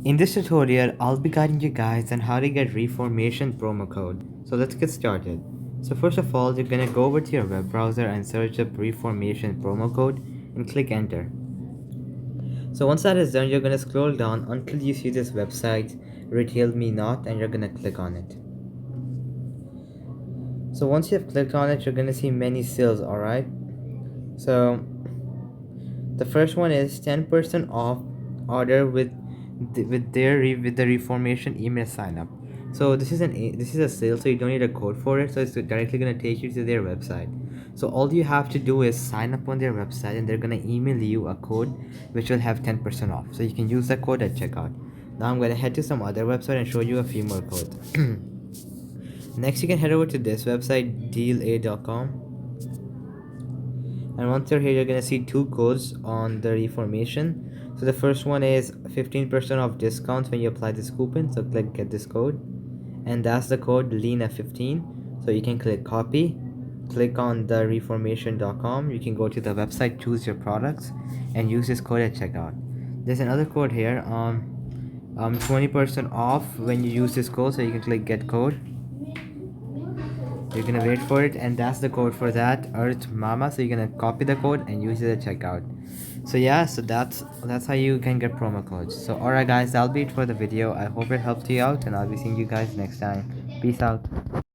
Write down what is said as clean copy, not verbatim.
In this tutorial, I'll be guiding you guys on how to get Reformation promo code. So let's get started. So first of all, you're gonna go over to your web browser and search up Reformation promo code and click enter. So once that is done, you're gonna scroll down until you see this website, Retail Me Not, and you're gonna click on it. So once you've clicked on it, you're gonna see many sales, alright? So the first one is 10% off order with the Reformation email sign up. So this is a sale, so you don't need a code for it. So it's directly gonna take you to their website. So all you have to do is sign up on their website, and they're gonna email you a code which will have 10% off. So you can use that code at checkout. Now I'm gonna head to some other website and show you a few more codes. Next, you can head over to this website, deala.com. And once you're here, you're gonna see two codes on the Reformation. So the first one is 15% off discounts when you apply this coupon. So click get this code, and that's the code Lena15. So you can click copy, click on the reformation.com. You can go to the website, choose your products, and use this code at checkout. There's another code here, 20% off when you use this code. So you can click get code. You're gonna wait for it, and that's the code for that, Earth Mama. So you're gonna copy the code and use it at checkout. So yeah, so that's how you can get promo codes. So alright guys, that'll be it for the video. I hope it helped you out, and I'll be seeing you guys next time. Peace out.